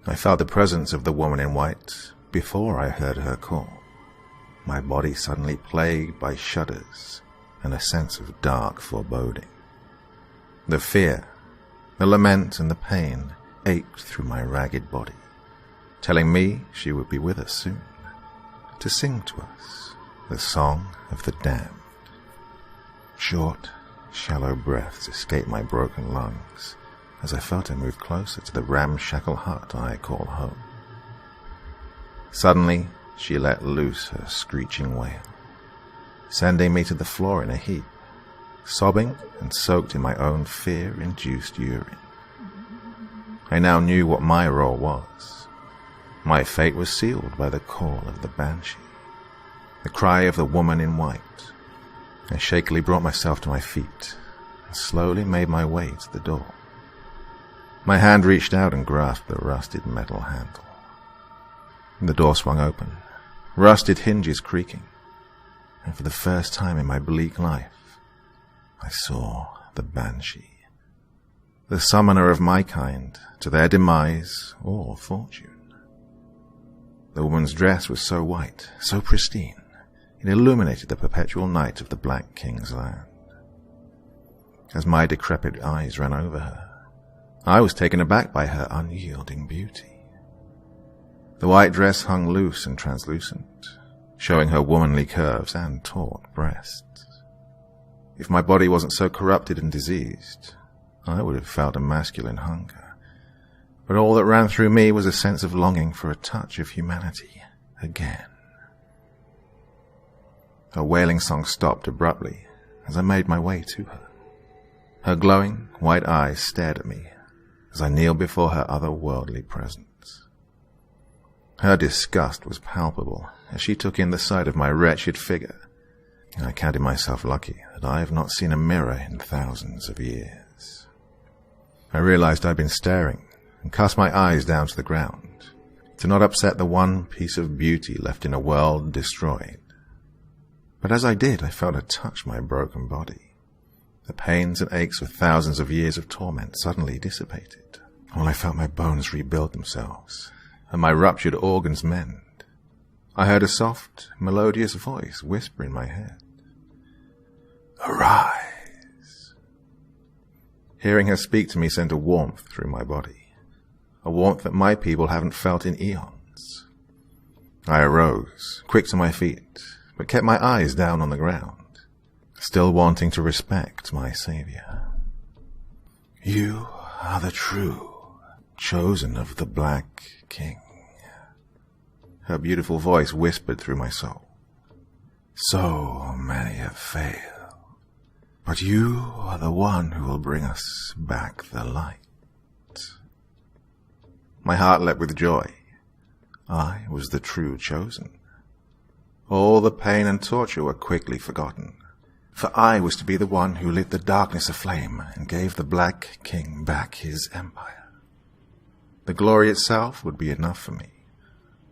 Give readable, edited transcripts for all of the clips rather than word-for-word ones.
I felt the presence of the woman in white before I heard her call, my body suddenly plagued by shudders and a sense of dark foreboding. The fear, the lament, and the pain ached through my ragged body, telling me she would be with us soon, to sing to us the song of the damned. Short, shallow breaths escaped my broken lungs as I felt her move closer to the ramshackle hut I call home. Suddenly, she let loose her screeching wail, sending me to the floor in a heap, sobbing and soaked in my own fear-induced urine. I now knew what my role was. My fate was sealed by the call of the Banshee, the cry of the woman in white. I shakily brought myself to my feet and slowly made my way to the door. My hand reached out and grasped the rusted metal handle. The door swung open, rusted hinges creaking, and for the first time in my bleak life, I saw the Banshee, the summoner of my kind to their demise or fortune. The woman's dress was so white, so pristine, it illuminated the perpetual night of the Black King's land. As my decrepit eyes ran over her, I was taken aback by her unyielding beauty. The white dress hung loose and translucent, showing her womanly curves and taut breasts. If my body wasn't so corrupted and diseased, I would have felt a masculine hunger, but all that ran through me was a sense of longing for a touch of humanity again. Her wailing song stopped abruptly as I made my way to her. Her glowing, white eyes stared at me as I kneeled before her otherworldly presence. Her disgust was palpable as she took in the sight of my wretched figure, and I counted myself lucky that I have not seen a mirror in thousands of years. I realized I'd been staring and cast my eyes down to the ground to not upset the one piece of beauty left in a world destroyed. But as I did, I felt her touch my broken body. The pains and aches of thousands of years of torment suddenly dissipated, while I felt my bones rebuild themselves and my ruptured organs mend. I heard a soft, melodious voice whisper in my head, "Arise." Hearing her speak to me sent a warmth through my body, a warmth that my people haven't felt in eons. I arose, quick to my feet, but kept my eyes down on the ground, still wanting to respect my savior. "You are the true chosen of the Black King," her beautiful voice whispered through my soul. "So many have failed, but you are the one who will bring us back the light." My heart leapt with joy. I was the true chosen. All the pain and torture were quickly forgotten, for I was to be the one who lit the darkness aflame and gave the Black King back his empire. The glory itself would be enough for me,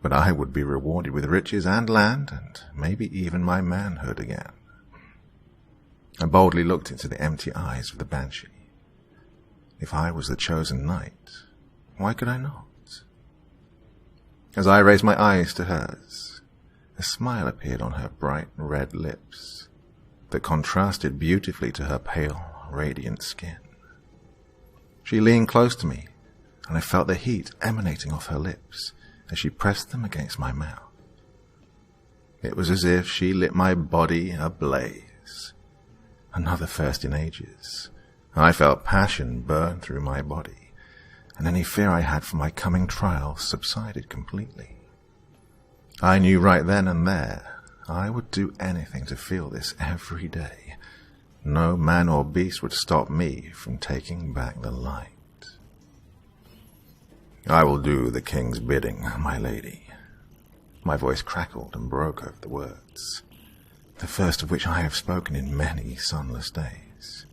but I would be rewarded with riches and land and maybe even my manhood again. I boldly looked into the empty eyes of the Banshee. If I was the chosen knight, why could I not? As I raised my eyes to hers, a smile appeared on her bright red lips that contrasted beautifully to her pale, radiant skin. She leaned close to me, and I felt the heat emanating off her lips as she pressed them against my mouth. It was as if she lit my body ablaze. Another first in ages. I felt passion burn through my body, and any fear I had for my coming trial subsided completely. I knew right then and there I would do anything to feel this every day. No man or beast would stop me from taking back the light. "I will do the king's bidding, my lady." My voice crackled and broke over the words, the first of which I have spoken in many sunless days.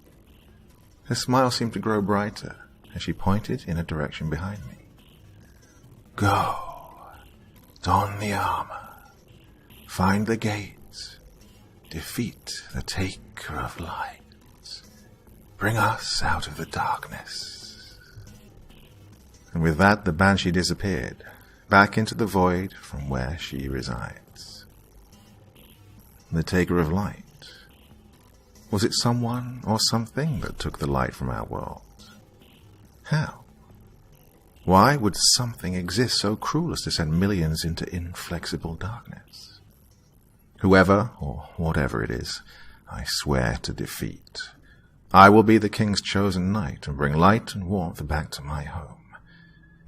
Her smile seemed to grow brighter as she pointed in a direction behind me. "Go. Don the armor, find the gates, defeat the taker of light, bring us out of the darkness." And with that the Banshee disappeared, back into the void from where she resides. The taker of light. Was it someone or something that took the light from our world? How? Why would something exist so cruel as to send millions into inflexible darkness? Whoever or whatever it is, I swear to defeat. I will be the king's chosen knight and bring light and warmth back to my home.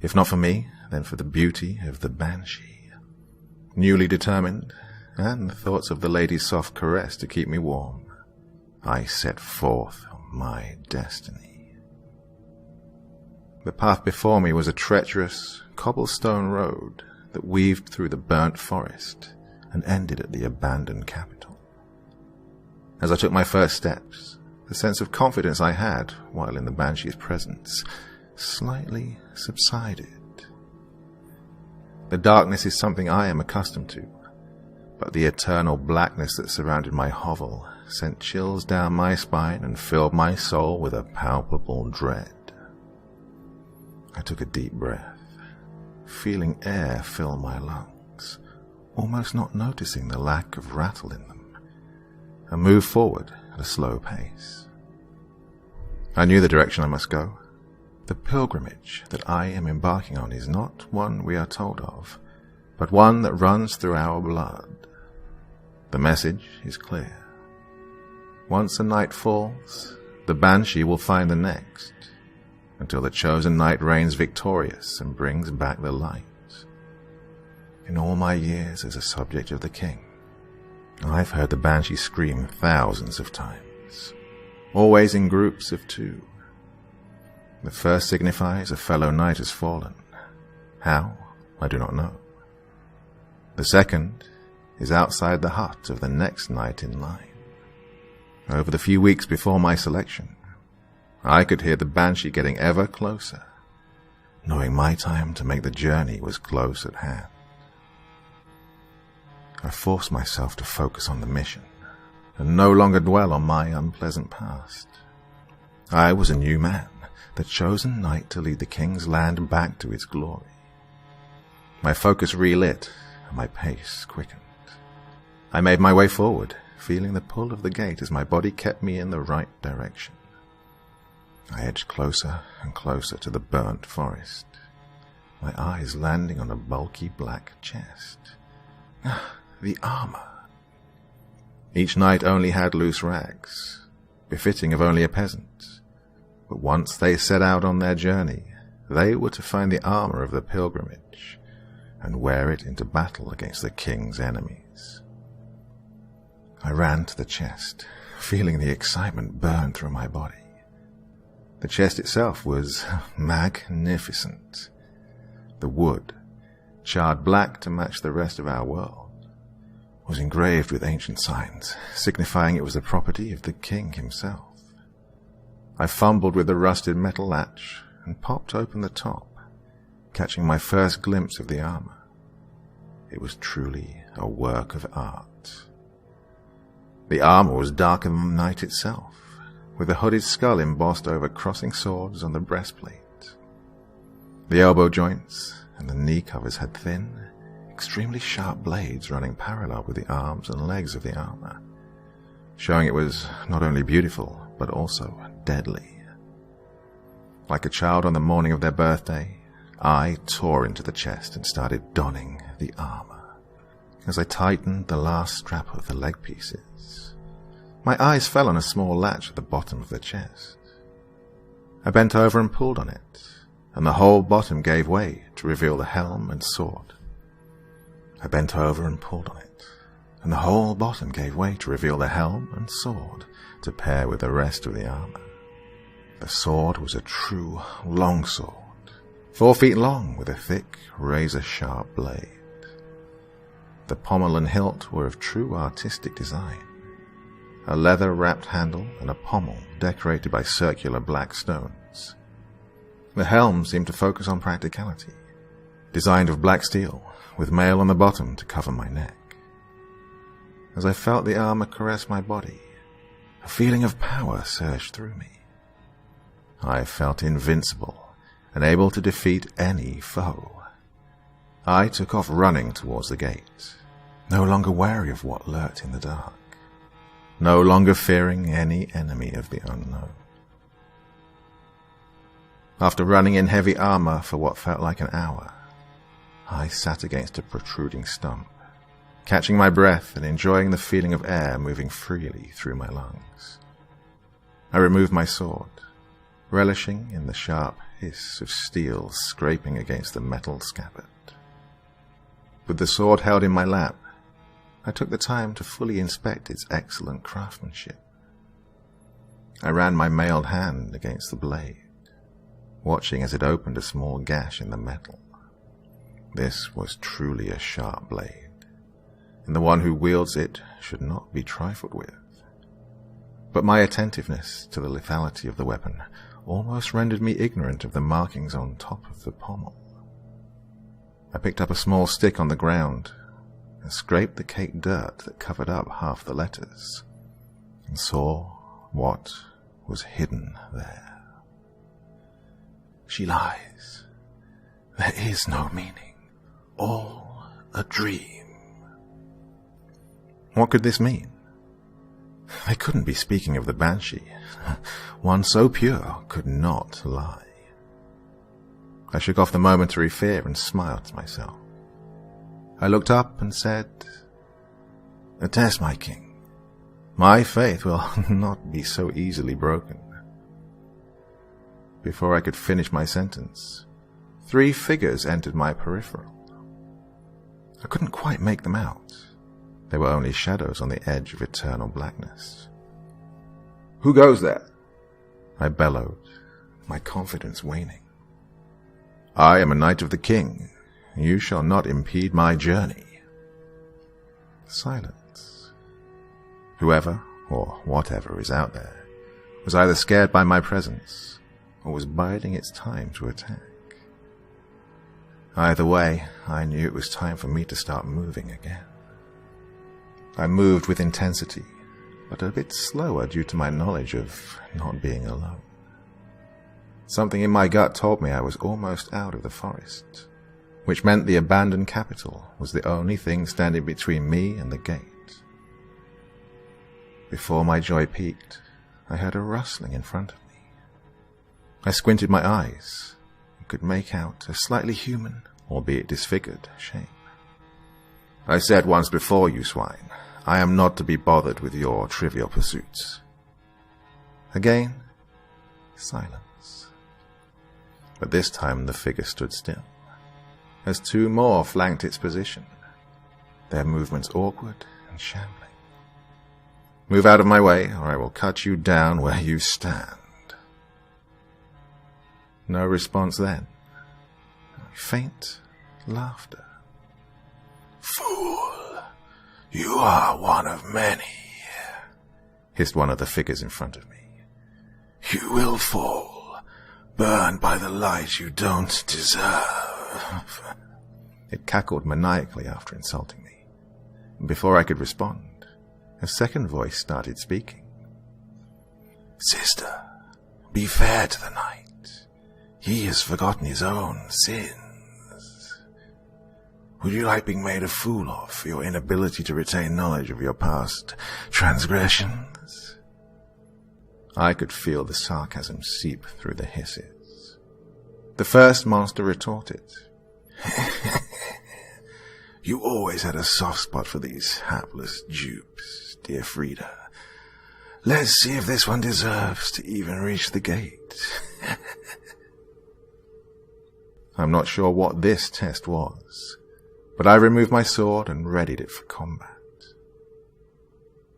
If not for me, then for the beauty of the Banshee. Newly determined, and the thoughts of the lady's soft caress to keep me warm, I set forth on my destiny. The path before me was a treacherous cobblestone road that weaved through the burnt forest and ended at the abandoned capital. As I took my first steps, the sense of confidence I had while in the Banshee's presence slightly subsided. The darkness is something I am accustomed to, but the eternal blackness that surrounded my hovel sent chills down my spine and filled my soul with a palpable dread. I took a deep breath, feeling air fill my lungs, almost not noticing the lack of rattle in them, and moved forward at a slow pace. I knew the direction I must go. The pilgrimage that I am embarking on is not one we are told of, but one that runs through our blood. The message is clear. Once a night falls, the Banshee will find the next, until the chosen knight reigns victorious and brings back the light. In all my years as a subject of the king, I've heard the Banshee scream thousands of times, always in groups of two. The first signifies a fellow knight has fallen. How? I do not know. The second is outside the hut of the next knight in line. Over the few weeks before my selection, I could hear the Banshee getting ever closer, knowing my time to make the journey was close at hand. I forced myself to focus on the mission, and no longer dwell on my unpleasant past. I was a new man, the chosen knight to lead the king's land back to its glory. My focus relit, and my pace quickened. I made my way forward, feeling the pull of the gate as my body kept me in the right direction. I edged closer and closer to the burnt forest, my eyes landing on a bulky black chest. The armor. Each knight only had loose rags, befitting of only a peasant. But once they set out on their journey, they were to find the armor of the pilgrimage and wear it into battle against the king's enemies. I ran to the chest, feeling the excitement burn through my body. The chest itself was magnificent. The wood, charred black to match the rest of our world, was engraved with ancient signs, signifying it was the property of the king himself. I fumbled with the rusted metal latch and popped open the top, catching my first glimpse of the armor. It was truly a work of art. The armor was darker than night itself, with a hooded skull embossed over crossing swords on the breastplate. The elbow joints and the knee covers had thin, extremely sharp blades running parallel with the arms and legs of the armor, showing it was not only beautiful, but also deadly. Like a child on the morning of their birthday, I tore into the chest and started donning the armor. As I tightened the last strap of the leg pieces, my eyes fell on a small latch at the bottom of the chest. I bent over and pulled on it, and the whole bottom gave way to reveal the helm and sword. I bent over and pulled on it, and the whole bottom gave way to reveal the helm and sword to pair with the rest of the armor. The sword was a true longsword, 4 feet long with a thick, razor-sharp blade. The pommel and hilt were of true artistic design, a leather-wrapped handle and a pommel decorated by circular black stones. The helm seemed to focus on practicality, designed of black steel, with mail on the bottom to cover my neck. As I felt the armor caress my body, a feeling of power surged through me. I felt invincible and able to defeat any foe. I took off running towards the gate, no longer wary of what lurked in the dark, no longer fearing any enemy of the unknown. After running in heavy armor for what felt like an hour, I sat against a protruding stump, catching my breath and enjoying the feeling of air moving freely through my lungs. I removed my sword, relishing in the sharp hiss of steel scraping against the metal scabbard. With the sword held in my lap, I took the time to fully inspect its excellent craftsmanship. I ran my mailed hand against the blade, watching as it opened a small gash in the metal. This was truly a sharp blade, and the one who wields it should not be trifled with. But my attentiveness to the lethality of the weapon almost rendered me ignorant of the markings on top of the pommel. I picked up a small stick on the ground and scraped the caked dirt that covered up half the letters, and saw what was hidden there. She lies. There is no meaning. All a dream. What could this mean? They couldn't be speaking of the Banshee. One so pure could not lie. I shook off the momentary fear and smiled to myself. I looked up and said, "Attest, my king. My faith will not be so easily broken." Before I could finish my sentence, 3 figures entered my peripheral. I couldn't quite make them out. They were only shadows on the edge of eternal blackness. "Who goes there?" I bellowed, my confidence waning. "I am a knight of the king. You shall not impede my journey." Silence. Whoever, or whatever is out there, was either scared by my presence, or was biding its time to attack. Either way, I knew it was time for me to start moving again. I moved with intensity, but a bit slower due to my knowledge of not being alone. Something in my gut told me I was almost out of the forest, which meant the abandoned capital was the only thing standing between me and the gate. Before my joy peaked, I heard a rustling in front of me. I squinted my eyes and could make out a slightly human, albeit disfigured, shape. "I said once before, you swine, I am not to be bothered with your trivial pursuits." Again, silence. But this time the figure stood still, as 2 more flanked its position, their movements awkward and shambling. "Move out of my way, or I will cut you down where you stand." No response then. Faint laughter. "Fool, you are one of many," hissed one of the figures in front of me. "You will fall, burned by the light you don't deserve." It cackled maniacally after insulting me. Before I could respond, a second voice started speaking. "Sister, be fair to the knight. He has forgotten his own sins. Would you like being made a fool of for your inability to retain knowledge of your past transgressions?" I could feel the sarcasm seep through the hisses. The first monster retorted. "You always had a soft spot for these hapless dupes, dear Frida. Let's see if this one deserves to even reach the gate." I'm not sure what this test was, but I removed my sword and readied it for combat.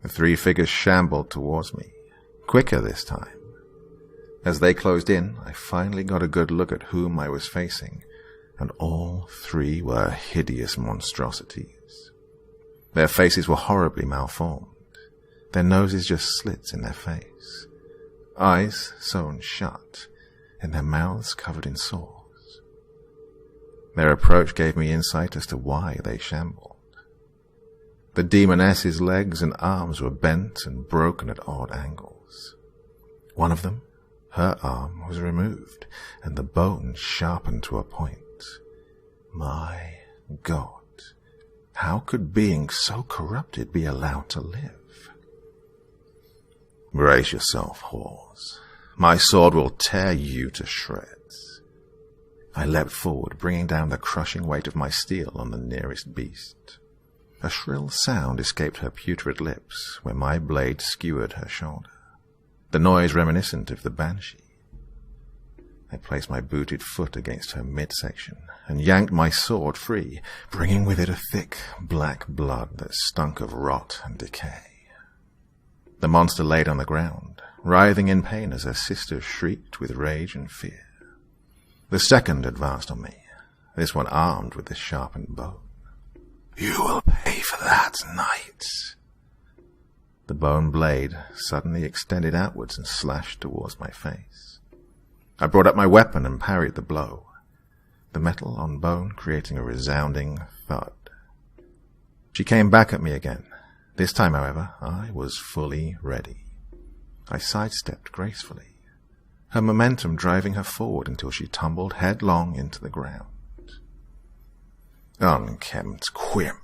The 3 figures shambled towards me, quicker this time. As they closed in, I finally got a good look at whom I was facing, and all 3 were hideous monstrosities. Their faces were horribly malformed, their noses just slits in their face, eyes sewn shut, and their mouths covered in sores. Their approach gave me insight as to why they shambled. The demoness's legs and arms were bent and broken at odd angles. One of them, Her arm was removed, and the bone sharpened to a point. My God, how could beings so corrupted be allowed to live? Brace yourself, whores. My sword will tear you to shreds. I leapt forward, bringing down the crushing weight of my steel on the nearest beast. A shrill sound escaped her putrid lips where my blade skewered her shoulder, the noise reminiscent of the Banshee. I placed my booted foot against her midsection and yanked my sword free, bringing with it a thick, black blood that stunk of rot and decay. The monster laid on the ground, writhing in pain as her sister shrieked with rage and fear. The second advanced on me, this one armed with the sharpened bone. "You will pay for that, knight." The bone blade suddenly extended outwards and slashed towards my face. I brought up my weapon and parried the blow, the metal on bone creating a resounding thud. She came back at me again. This time, however, I was fully ready. I sidestepped gracefully, her momentum driving her forward until she tumbled headlong into the ground. Unkempt quim.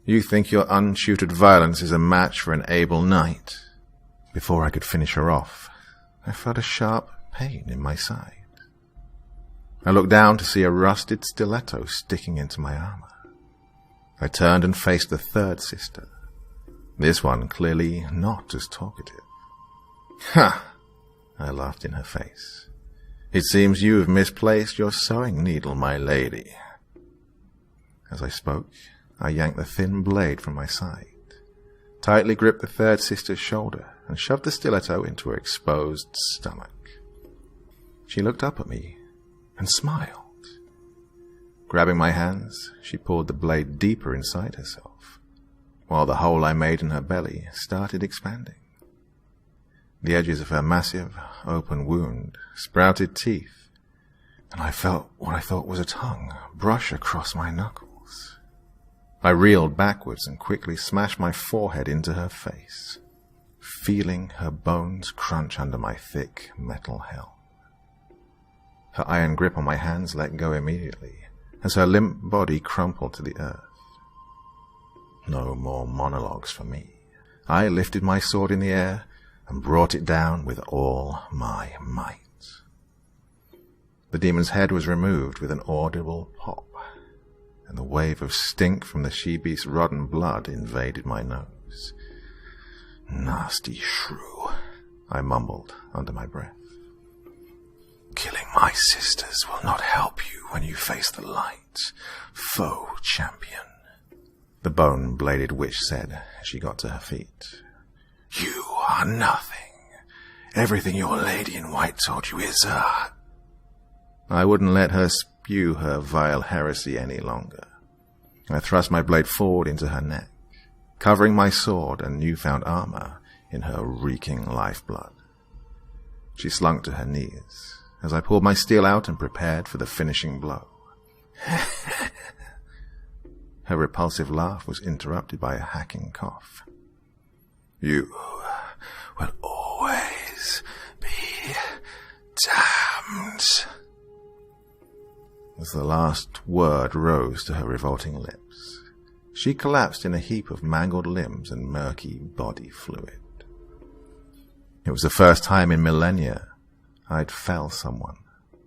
You think your untutored violence is a match for an able knight? Before I could finish her off, I felt a sharp pain in my side. I looked down to see a rusted stiletto sticking into my armor. I turned and faced the third sister, this one clearly not as talkative. "Ha!" I laughed in her face. "It seems you have misplaced your sewing needle, my lady." As I spoke, I yanked the thin blade from my side, tightly gripped the third sister's shoulder, and shoved the stiletto into her exposed stomach. She looked up at me and smiled. Grabbing my hands, she pulled the blade deeper inside herself, while the hole I made in her belly started expanding. The edges of her massive, open wound sprouted teeth, and I felt what I thought was a tongue brush across my knuckles. I reeled backwards and quickly smashed my forehead into her face, feeling her bones crunch under my thick metal helm. Her iron grip on my hands let go immediately, as her limp body crumpled to the earth. No more monologues for me. I lifted my sword in the air and brought it down with all my might. The demon's head was removed with an audible pop, and the wave of stink from the she-beast's rotten blood invaded my nose. "Nasty shrew," I mumbled under my breath. "Killing my sisters will not help you when you face the light, foe champion," the bone-bladed witch said as she got to her feet. "You are nothing. Everything your lady in white told you is I wouldn't let her spew her vile heresy any longer. I thrust my blade forward into her neck, covering my sword and newfound armor in her reeking lifeblood. She slunk to her knees as I pulled my steel out and prepared for the finishing blow. Her repulsive laugh was interrupted by a hacking cough. "You will always be damned," as the last word rose to her revolting lips. She collapsed in a heap of mangled limbs and murky body fluid. It was the first time in millennia I'd felled someone,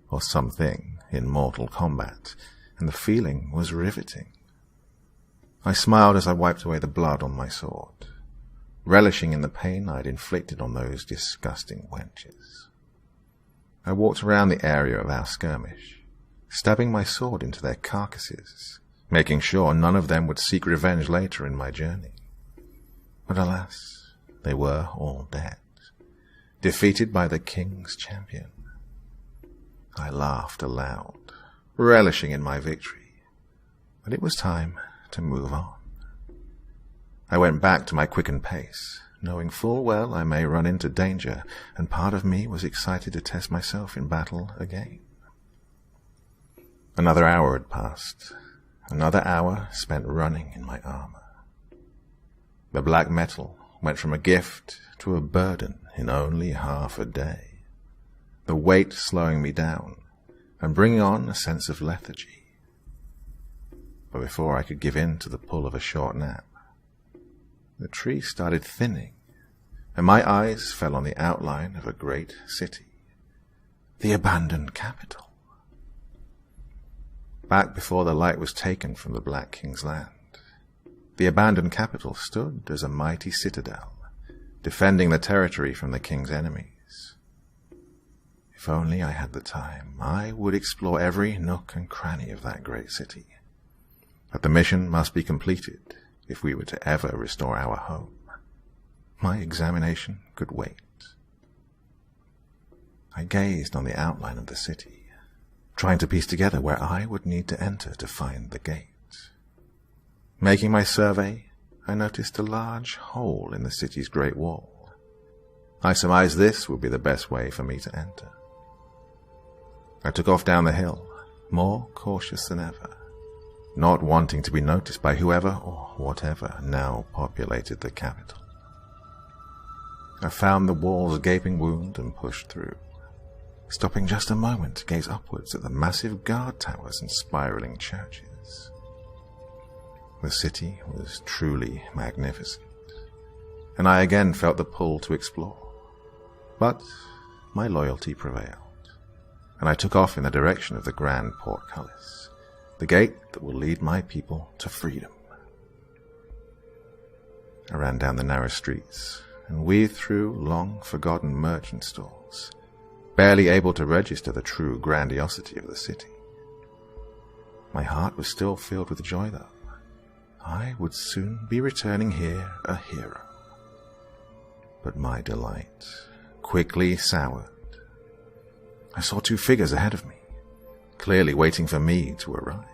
or something, in mortal combat, and the feeling was riveting. I smiled as I wiped away the blood on my sword, relishing in the pain I'd inflicted on those disgusting wenches. I walked around the area of our skirmish, stabbing my sword into their carcasses, making sure none of them would seek revenge later in my journey. But alas, they were all dead, defeated by the king's champion. I laughed aloud, relishing in my victory, but it was time to move on. I went back to my quickened pace, knowing full well I may run into danger, and part of me was excited to test myself in battle again. Another hour had passed, another hour spent running in my armor. The black metal went from a gift to a burden in only half a day. the weight slowing me down and bringing on a sense of lethargy. But before I could give in to the pull of a short nap, the tree started thinning, and my eyes fell on the outline of a great city, the abandoned capital. Back before the light was taken from the Black King's land, the abandoned capital stood as a mighty citadel, defending the territory from the king's enemies. If only I had the time, I would explore every nook and cranny of that great city. But the mission must be completed if we were to ever restore our home. My examination could wait. I gazed on the outline of the city, trying to piece together where I would need to enter to find the gate. Making my survey, I noticed a large hole in the city's great wall. I surmised this would be the best way for me to enter. I took off down the hill, more cautious than ever, not wanting to be noticed by whoever or whatever now populated the capital. I found the wall's gaping wound and pushed through, stopping just a moment to gaze upwards at the massive guard towers and spiraling churches. The city was truly magnificent, and I again felt the pull to explore. But my loyalty prevailed, and I took off in the direction of the grand portcullis, the gate that will lead my people to freedom. I ran down the narrow streets and weaved through long forgotten merchant stalls, barely able to register the true grandiosity of the city. My heart was still filled with joy, though. I would soon be returning here a hero. But my delight quickly soured. I saw two figures ahead of me, clearly waiting for me to arrive.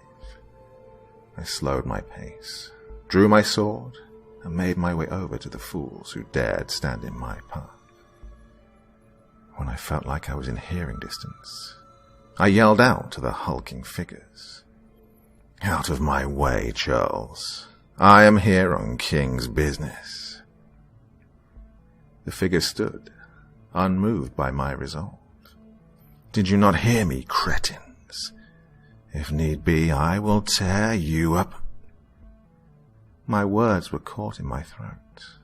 I slowed my pace, drew my sword, and made my way over to the fools who dared stand in my path. When I felt like I was in hearing distance, I yelled out to the hulking figures, "Out of my way, Charles. I am here on King's business." The figures stood, unmoved by my resolve. "Did you not hear me, cretins? If need be, I will tear you up." My words were caught in my throat,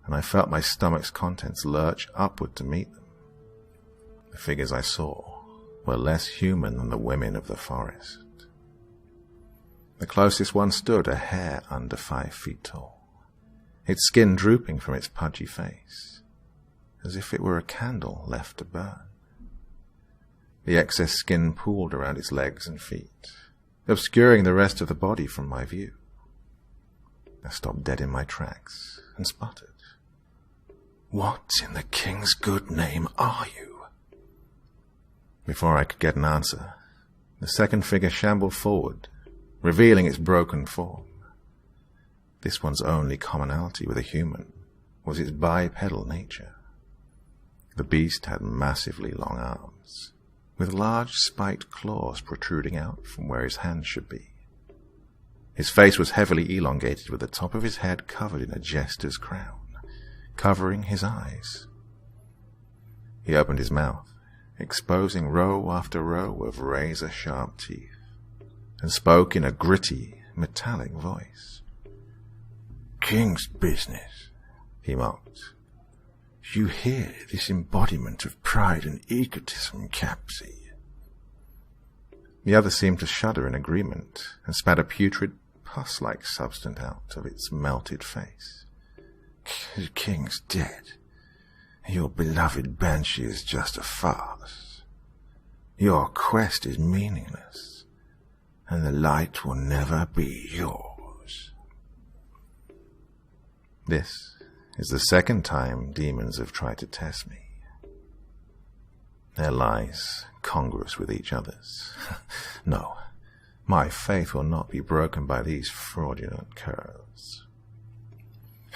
and I felt my stomach's contents lurch upward to meet them. The figures I saw were less human than the women of the forest. The closest one stood a hair under 5 feet tall, its skin drooping from its pudgy face, as if it were a candle left to burn. The excess skin pooled around its legs and feet, obscuring the rest of the body from my view. I stopped dead in my tracks and sputtered, "What in the king's good name are you?" Before I could get an answer, the second figure shambled forward, revealing its broken form. This one's only commonality with a human was its bipedal nature. The beast had massively long arms, with large spiked claws protruding out from where his hands should be. His face was heavily elongated, with the top of his head covered in a jester's crown, covering his eyes. He opened his mouth, exposing row after row of razor-sharp teeth, and spoke in a gritty, metallic voice. "King's business," he mocked. "You hear this embodiment of pride and egotism, Capsy?" The other seemed to shudder in agreement and spat a putrid, pus-like substance out of its melted face. "The king's dead. Your beloved Banshee is just a farce. Your quest is meaningless, and the light will never be yours." This is the second time demons have tried to test me. Their lies congruous with each other's. No, my faith will not be broken by these fraudulent curves.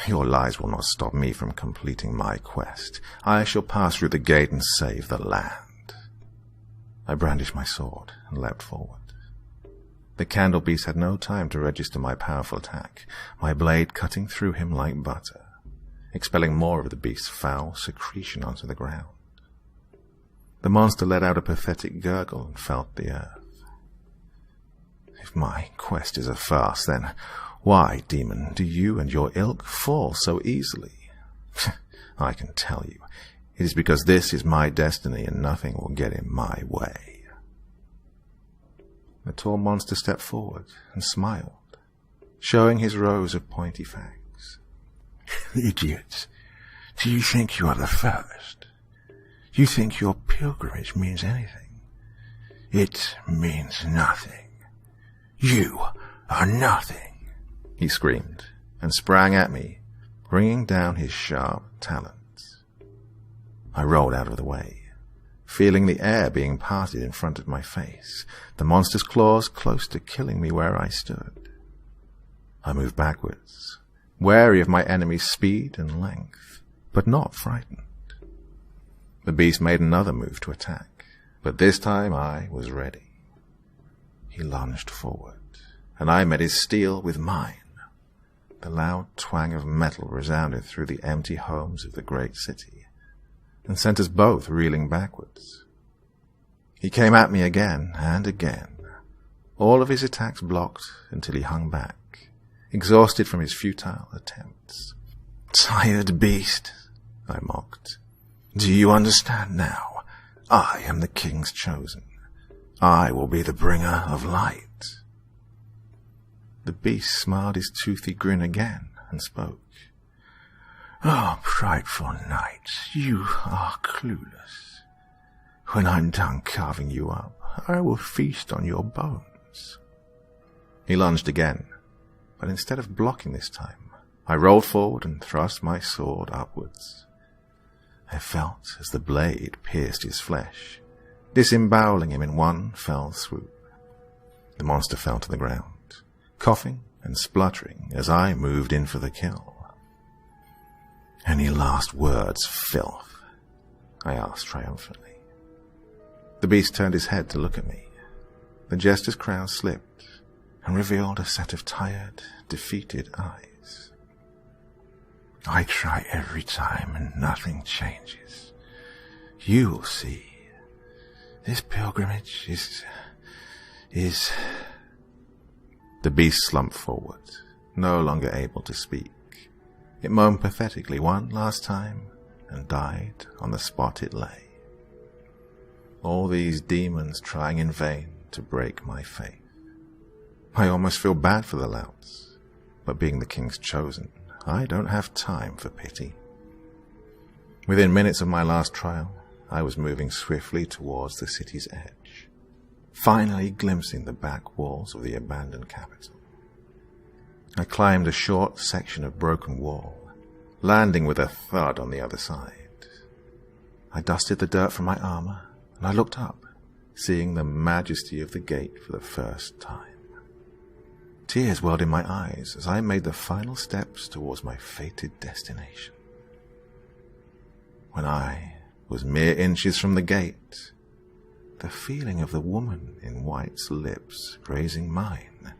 Your lies will not stop me from completing my quest. I shall pass through the gate and save the land. I brandished my sword and leapt forward. The candle beast had no time to register my powerful attack, my blade cutting through him like butter, expelling more of the beast's foul secretion onto the ground. The monster let out a pathetic gurgle and felt the earth. If my quest is a farce, then why, demon, do you and your ilk fall so easily? I can tell you, it is because this is my destiny and nothing will get in my way. The tall monster stepped forward and smiled, showing his rows of pointy fangs. Idiots, do you think you are the first? You think your pilgrimage means anything? It means nothing. You are nothing, he screamed and sprang at me, bringing down his sharp talons. I rolled out of the way, feeling the air being parted in front of my face, the monster's claws close to killing me where I stood. I moved backwards, wary of my enemy's speed and length, but not frightened. The beast made another move to attack, but this time I was ready. He lunged forward, and I met his steel with mine. The loud twang of metal resounded through the empty homes of the great city, and sent us both reeling backwards. He came at me again and again, all of his attacks blocked until he hung back, exhausted from his futile attempts. Tired beast, I mocked. Do you understand now? I am the king's chosen. I will be the bringer of light. The beast smiled his toothy grin again and spoke. Oh, prideful knight, you are clueless. When I'm done carving you up, I will feast on your bones. He lunged again, but instead of blocking this time, I rolled forward and thrust my sword upwards. I felt as the blade pierced his flesh, disemboweling him in one fell swoop. The monster fell to the ground, coughing and spluttering as I moved in for the kill. Any last words, filth? I asked triumphantly. The beast turned his head to look at me. The jester's crown slipped and revealed a set of tired, defeated eyes. I try every time and nothing changes. You will see. This pilgrimage is... The beast slumped forward, no longer able to speak. It moaned pathetically one last time and died on the spot it lay. All these demons trying in vain to break my faith. I almost feel bad for the louts, but being the king's chosen, I don't have time for pity. Within minutes of my last trial, I was moving swiftly towards the city's edge, finally glimpsing the back walls of the abandoned capital. I climbed a short section of broken wall, landing with a thud on the other side. I dusted the dirt from my armor, and I looked up, seeing the majesty of the gate for the first time. Tears welled in my eyes as I made the final steps towards my fated destination. When I was mere inches from the gate, the feeling of the woman in white's lips grazing mine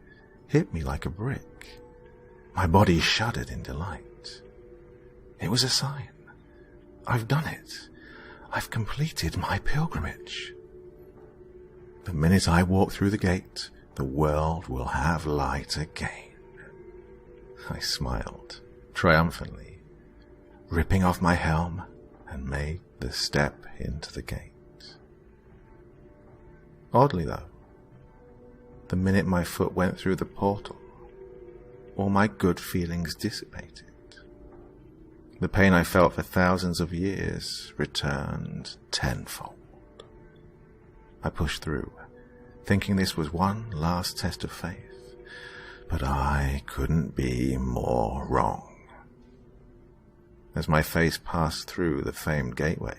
hit me like a brick. My body shuddered in delight. It was a sign. I've done it. I've completed my pilgrimage. The minute I walk through the gate, the world will have light again. I smiled triumphantly, ripping off my helm, and made the step into the gate. Oddly though, the minute my foot went through the portal, all my good feelings dissipated. The pain I felt for thousands of years returned tenfold. I pushed through, thinking this was one last test of faith, but I couldn't be more wrong. As my face passed through the famed gateway,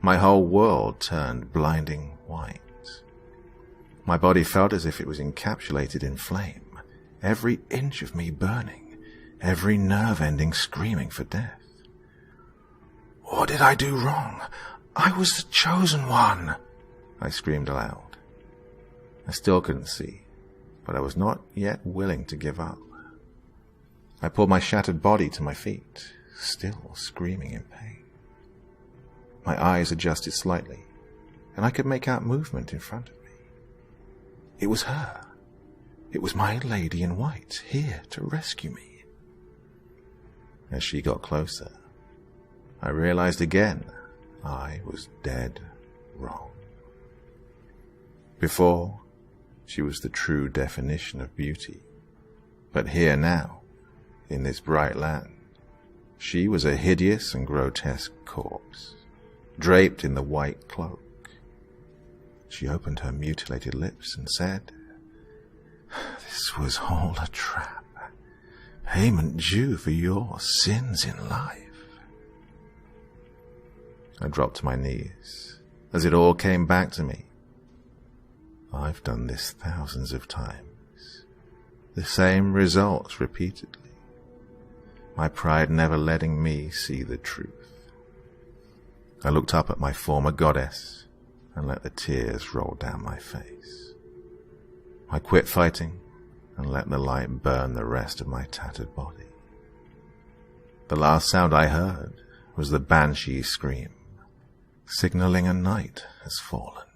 my whole world turned blinding white. My body felt as if it was encapsulated in flame, every inch of me burning, every nerve ending screaming for death. What did I do wrong? I was the chosen one, I screamed aloud. I still couldn't see, but I was not yet willing to give up. I pulled my shattered body to my feet, still screaming in pain. My eyes adjusted slightly, and I could make out movement in front of me. It was her. It was my lady in white, here to rescue me. As she got closer, I realized again I was dead wrong. Before, she was the true definition of beauty. But here now, in this bright land, she was a hideous and grotesque corpse, draped in the white cloak. She opened her mutilated lips and said, "This was all a trap, payment due for your sins in life." I dropped to my knees as it all came back to me. I've done this thousands of times, the same results repeatedly, my pride never letting me see the truth. I looked up at my former goddess and let the tears roll down my face. I quit fighting and let the light burn the rest of my tattered body. The last sound I heard was the Banshee scream, signaling a night has fallen.